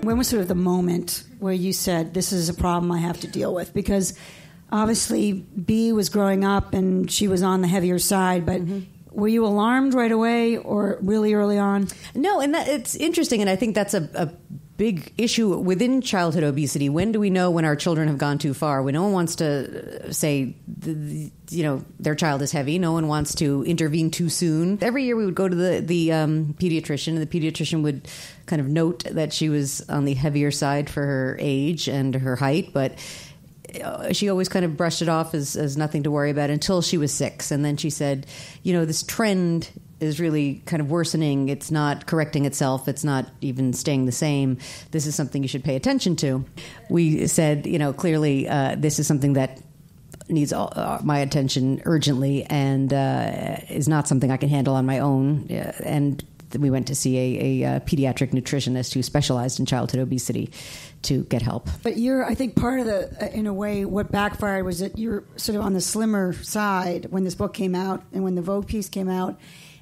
When was sort of the moment where you said, this is a problem I have to deal with? Because obviously B was growing up and she was on the heavier side, but were you alarmed right away or really early on? No, and it's interesting, and I think that's a big issue within childhood obesity. When do we know when our children have gone too far? When no one wants to say, their child is heavy. No one wants to intervene too soon. Every year we would go to the pediatrician, and the pediatrician would kind of note that she was on the heavier side for her age and her height, but she always kind of brushed it off as nothing to worry about until she was 6. And then she said, this trend is really kind of worsening. It's not correcting itself. It's not even staying the same. This is something you should pay attention to. We said, clearly this is something that needs my attention urgently and is not something I can handle on my own. And we went to see a pediatric nutritionist who specialized in childhood obesity to get help. But I think part of in a way, what backfired was that you're sort of on the slimmer side when this book came out and when the Vogue piece came out,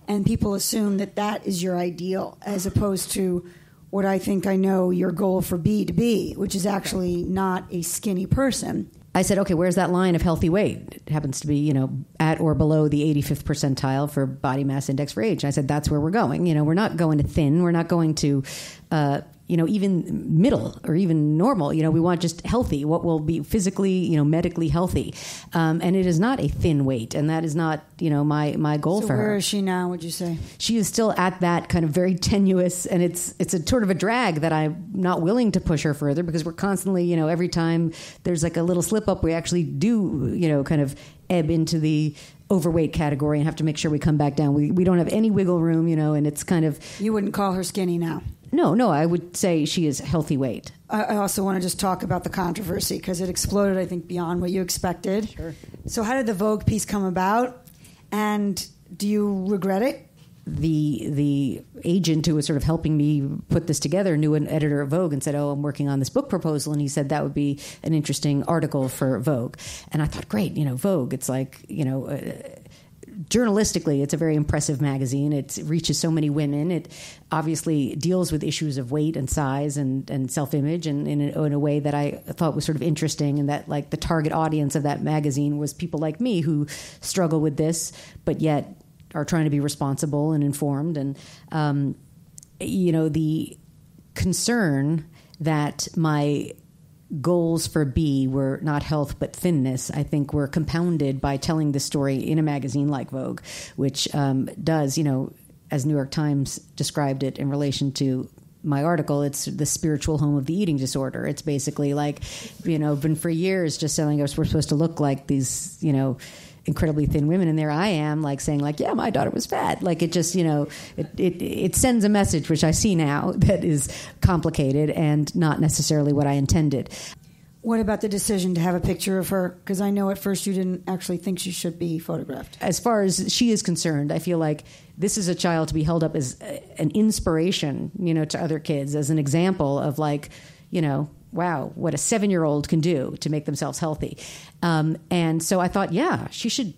and people assume that is your ideal, as opposed to what I think I know your goal for B to be, which is actually not a skinny person. I said, okay, where's that line of healthy weight? It happens to be, at or below the 85th percentile for body mass index for age. And I said, that's where we're going. We're not going to thin. We're not going to, even middle or even normal. We want just healthy, what will be physically, medically healthy. And it is not a thin weight. And that is not, my goal for her. So where is she now, would you say? She is still at that kind of very tenuous, and it's a sort of a drag that I'm not willing to push her further, because we're constantly, every time there's like a little slip up, we actually do, kind of ebb into the overweight category and have to make sure we come back down. We don't have any wiggle room, and it's kind of... You wouldn't call her skinny now? No, I would say she is healthy weight. I also want to just talk about the controversy, because it exploded, I think, beyond what you expected. Sure. So how did the Vogue piece come about, and do you regret it? The agent who was sort of helping me put this together knew an editor at Vogue and said, I'm working on this book proposal. And he said that would be an interesting article for Vogue. And I thought, great, Vogue, it's like, journalistically, it's a very impressive magazine. It reaches so many women. It obviously deals with issues of weight and size and self-image and in a way that I thought was sort of interesting, and that like the target audience of that magazine was people like me who struggle with this, but yet are trying to be responsible and informed. And, the concern that my goals for B were not health but thinness, I think were compounded by telling this story in a magazine like Vogue, which does, as New York Times described it in relation to my article, it's the spiritual home of the eating disorder. It's basically like, been for years just telling us we're supposed to look like these, incredibly thin women, and there I am, like saying, like, yeah, my daughter was fat. Like it just, it sends a message, which I see now, that is complicated and not necessarily what I intended. What about the decision to have a picture of her? Because I know at first you didn't actually think she should be photographed. As far as she is concerned, I feel like this is a child to be held up as an inspiration, to other kids, as an example of like, wow, what a 7-year-old can do to make themselves healthy. And so I thought, yeah, she should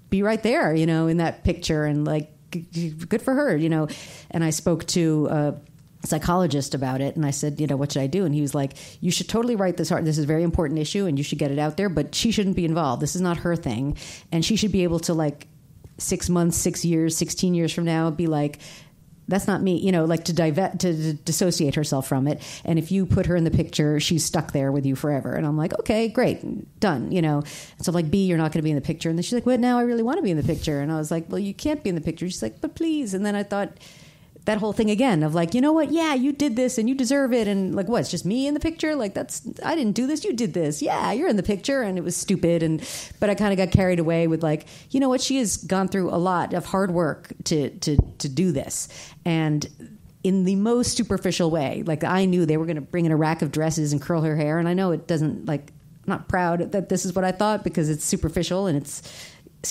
be right there, in that picture, and like, good for her, And I spoke to a psychologist about it, and I said, what should I do? And he was like, you should totally write this art. This is a very important issue, and you should get it out there, but she shouldn't be involved. This is not her thing. And she should be able to, like, 6 months, 6 years, 16 years from now, be like, that's not me, to dissociate herself from it. And if you put her in the picture, she's stuck there with you forever. And I'm like, okay, great, done, And so I'm like, B, you're not going to be in the picture. And then she's like, well, now I really want to be in the picture. And I was like, well, you can't be in the picture. She's like, but please. And then I thought that whole thing again of like, you know what? Yeah, you did this and you deserve it. And like, what? It's just me in the picture? Like, I didn't do this. You did this. Yeah, you're in the picture. And it was stupid. But I kind of got carried away with like, you know what? She has gone through a lot of hard work to do this. And in the most superficial way, like I knew they were going to bring in a rack of dresses and curl her hair. And I know it doesn't, like, I'm not proud that this is what I thought, because it's superficial and it's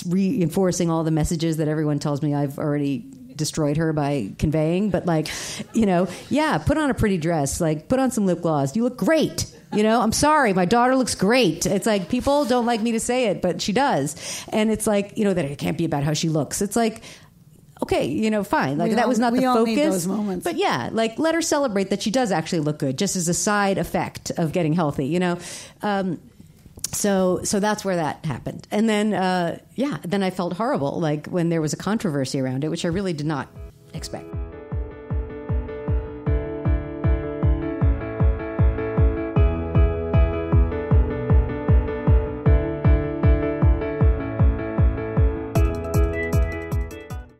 reinforcing all the messages that everyone tells me I've already destroyed her by conveying. But like, yeah, put on a pretty dress, like put on some lip gloss. You look great. I'm sorry, my daughter looks great. It's like, people don't like me to say it, but she does. And it's like, that it can't be about how she looks. It's like, okay, you know, fine. Like that was not the we all focus. need those moments. But yeah, like let her celebrate that she does actually look good, just as a side effect of getting healthy, you know. So that's where that happened. And then, then I felt horrible, like when there was a controversy around it, which I really did not expect.